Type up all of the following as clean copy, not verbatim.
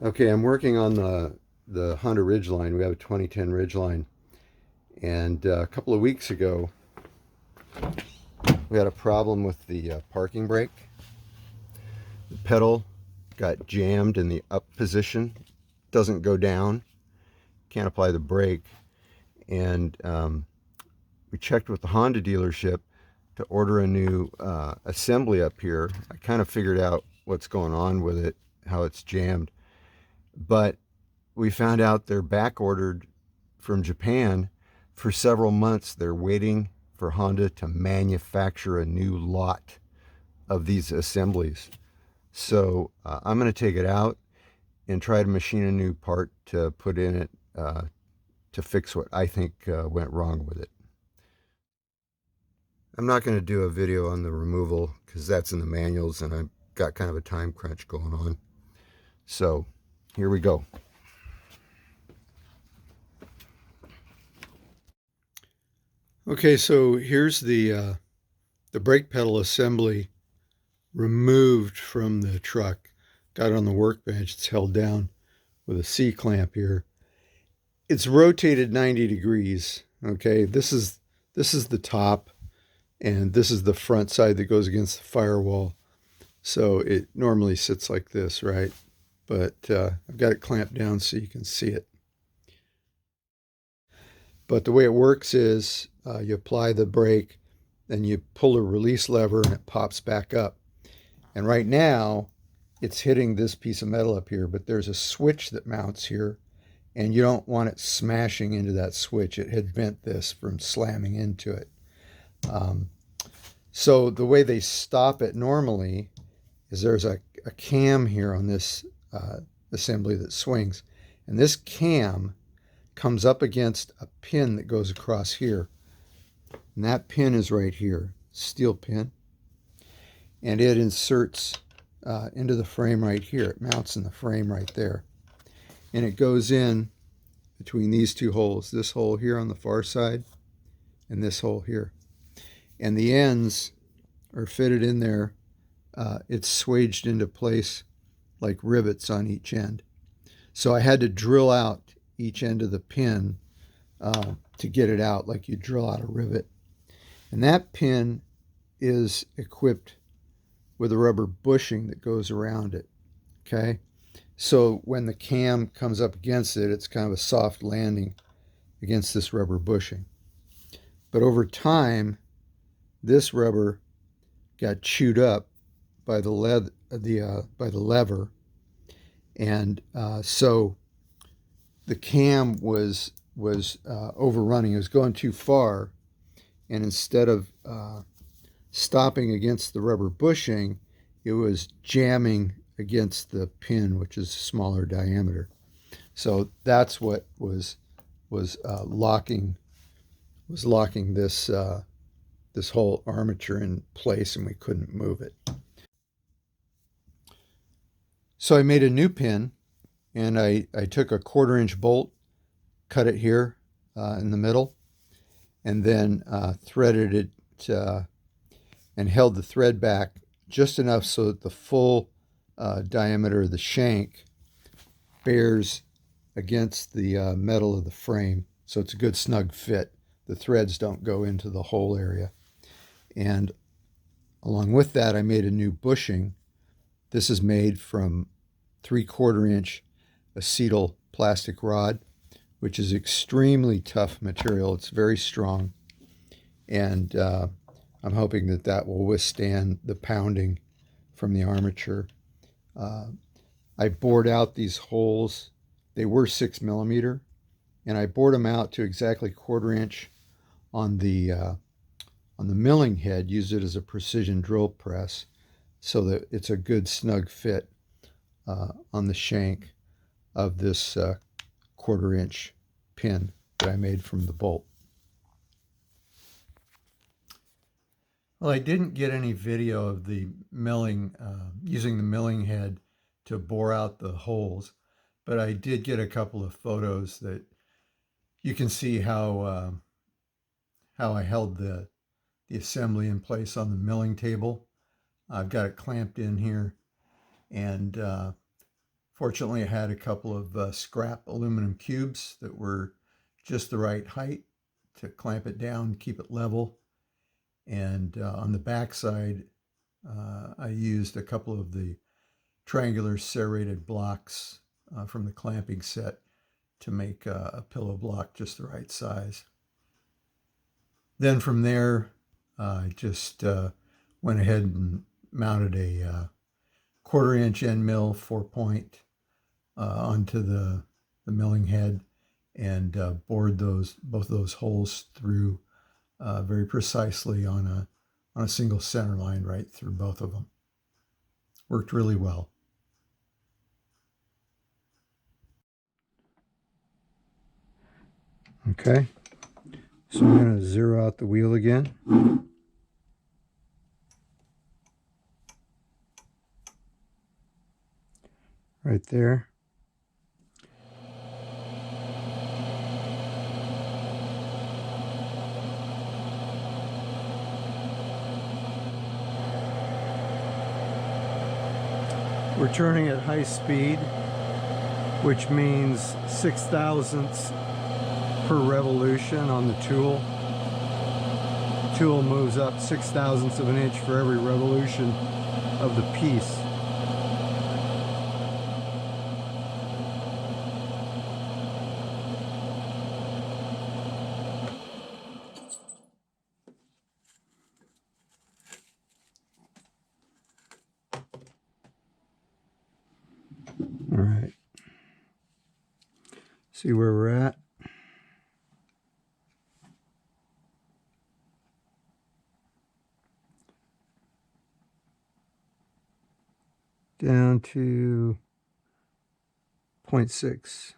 Okay, I'm working on the Honda Ridgeline. We have a 2010 Ridgeline, and a couple of weeks ago we had a problem with the parking brake. The pedal got jammed in the up position, doesn't go down, can't apply the brake, and we checked with the Honda dealership to order a new assembly up here. I kind of figured out what's going on with it, how it's jammed, but we found out they're back ordered from Japan for several months. They're waiting for Honda to manufacture a new lot of these assemblies. So I'm going to take it out and try to machine a new part to put in it to fix what I think went wrong with it. I'm not going to do a video on the removal because that's in the manuals and I've got kind of a time crunch going on. So here we go. Okay, so here's the brake pedal assembly removed from the truck. Got it on the workbench. It's held down with a C-clamp here. It's rotated 90 degrees. Okay, this is the top, and this is the front side that goes against the firewall. So it normally sits like this, right? But I've got it clamped down so you can see it. But the way it works is you apply the brake, then you pull a release lever and it pops back up. And right now it's hitting this piece of metal up here, but there's a switch that mounts here and you don't want it smashing into that switch. It had bent this from slamming into it. So the way they stop it normally is there's a cam here on this assembly that swings. And this cam comes up against a pin that goes across here. And that pin is right here, steel pin. And it inserts into the frame right here. It mounts in the frame right there. And it goes in between these two holes, this hole here on the far side and this hole here. And the ends are fitted in there. It's swaged into place like rivets on each end. So I had to drill out each end of the pin to get it out like you drill out a rivet. And that pin is equipped with a rubber bushing that goes around it. Okay, so when the cam comes up against it, it's kind of a soft landing against this rubber bushing. But over time, this rubber got chewed up by the lever, and so the cam was overrunning. It was going too far, and instead of stopping against the rubber bushing, it was jamming against the pin, which is a smaller diameter. So that's what was locking this this whole armature in place, and we couldn't move it. So I made a new pin, and I took a 1/4-inch bolt, cut it here in the middle, and then threaded it and held the thread back just enough so that the full diameter of the shank bears against the metal of the frame. So it's a good snug fit. The threads don't go into the hole area. And along with that, I made a new bushing. This is made from 3/4-inch acetyl plastic rod, which is extremely tough material. It's very strong. And I'm hoping that that will withstand the pounding from the armature. I bored out these holes. They were 6 millimeter, and I bored them out to exactly 1/4 inch on the milling head. Used it as a precision drill press, so that it's a good snug fit on the shank of this 1/4-inch pin that I made from the bolt. Well, I didn't get any video of the milling, using the milling head to bore out the holes, but I did get a couple of photos that you can see how I held the assembly in place on the milling table. I've got it clamped in here, and Fortunately, I had a couple of scrap aluminum cubes that were just the right height to clamp it down, keep it level. And on the back side, I used a couple of the triangular serrated blocks from the clamping set to make a pillow block just the right size. Then from there, I just went ahead and mounted a 1/4 inch end mill 4-point onto the milling head and bored both of those holes through very precisely on a single center line right through both of them. Worked really well. Okay, so I'm going to zero out the wheel again. Right there. We're turning at high speed, which means 6/1000ths per revolution on the tool. The tool moves up 6/1000ths of an inch for every revolution of the piece. All right. See where we're at. Down to 0.6.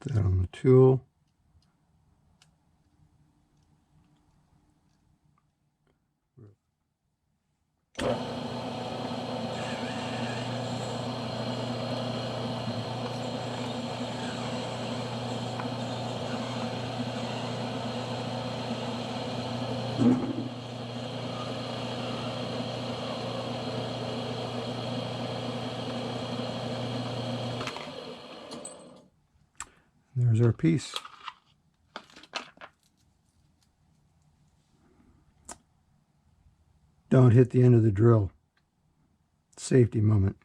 That on the tool. There's our piece. Don't hit the end of the drill. Safety moment.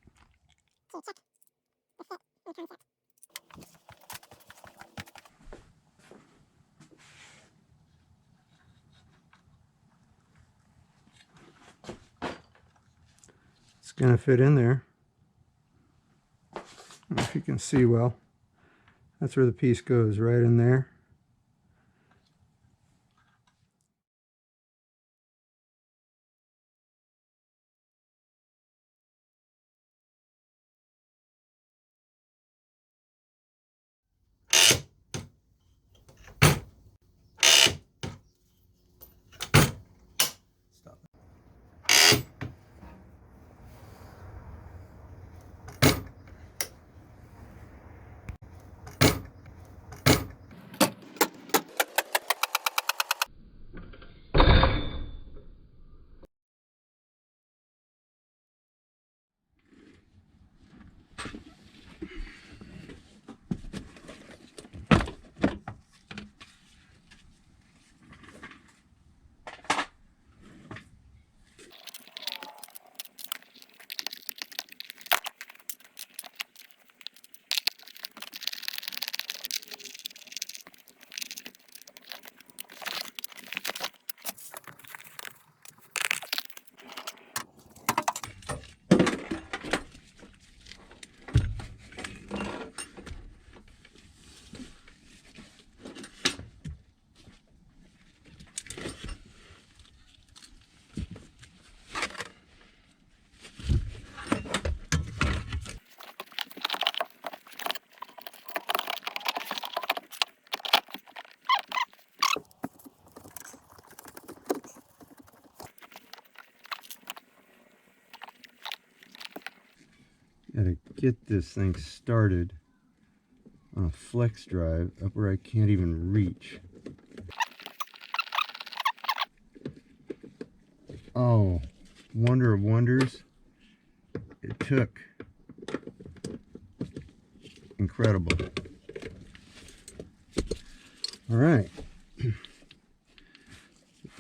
It's going to fit in there. I don't know if you can see well. That's where the piece goes, right in there. get this thing started on a flex drive up where I can't even reach. Oh, wonder of wonders, it took. Incredible. All right.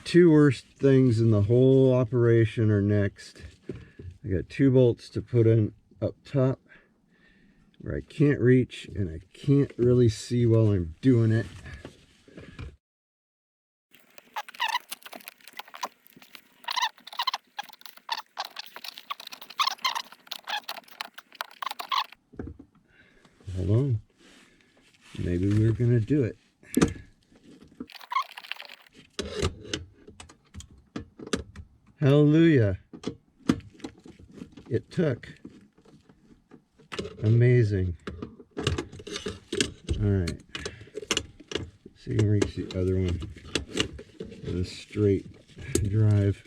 Two worst things in the whole operation are next. I got 2 bolts to put in up top where I can't reach and I can't really see while I'm doing it. Hold on. Maybe we're gonna do it. Hallelujah. It took. Amazing. Alright. See if you can reach the other one with a straight drive.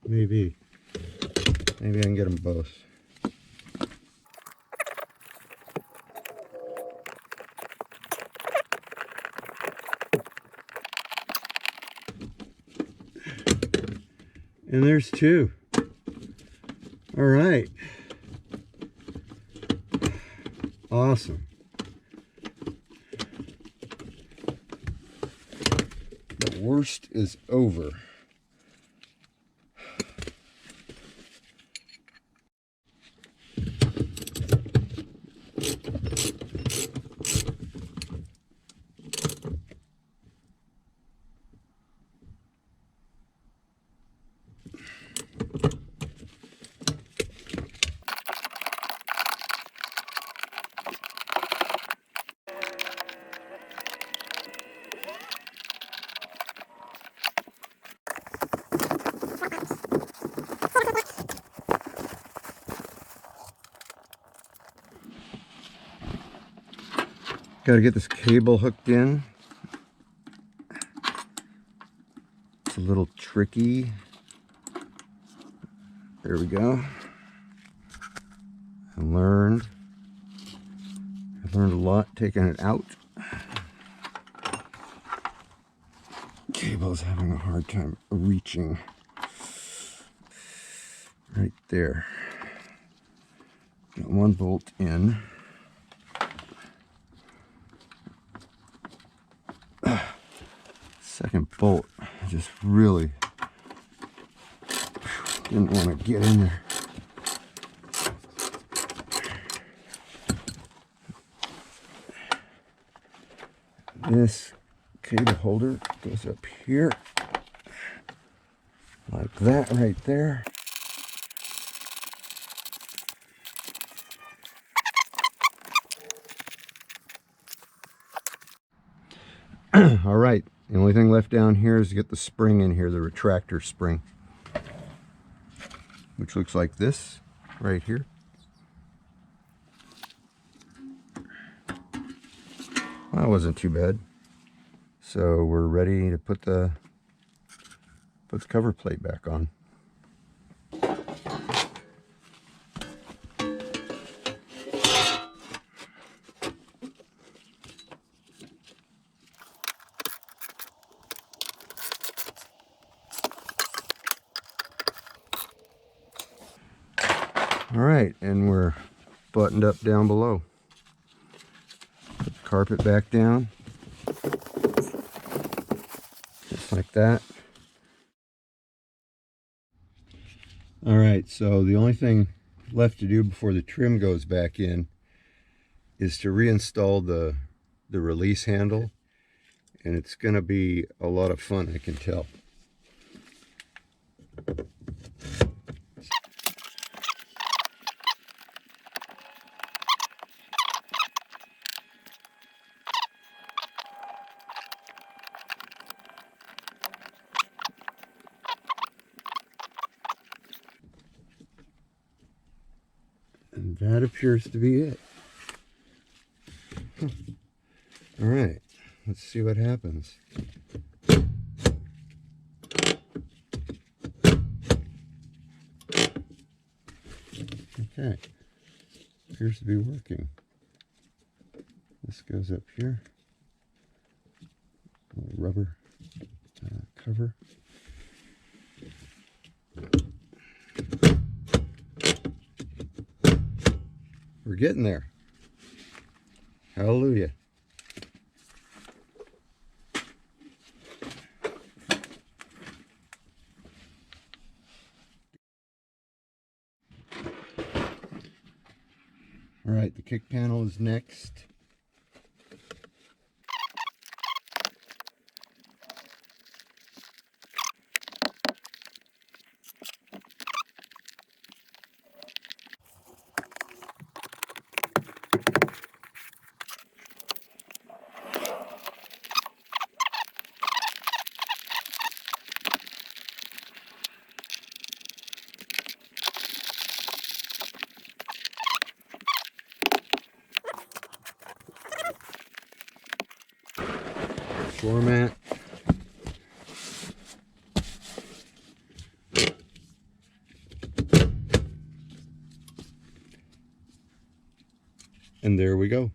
Maybe. Maybe I can get them both. And there's 2. All right. Awesome. The worst is over. Got to get this cable hooked in. It's a little tricky. There we go. I learned a lot taking it out. Cable's having a hard time reaching. Right there. Got 1 bolt in. Second bolt, I just really didn't want to get in there. This cable holder goes up here, like that right there. All right, the only thing left down here is to get the spring in here, the retractor spring, which looks like this right here. Well, that wasn't too bad. So we're ready to put the cover plate back on. All right, and we're buttoned up down below. Put the carpet back down, just like that. All right, so the only thing left to do before the trim goes back in is to reinstall the release handle, and it's going to be a lot of fun, I can tell. And that appears to be it. All right, let's see what happens. Okay, appears to be working. This goes up here. A little rubber cover. We're getting there. Hallelujah. All right, the kick panel is next. Floor mat. And there we go.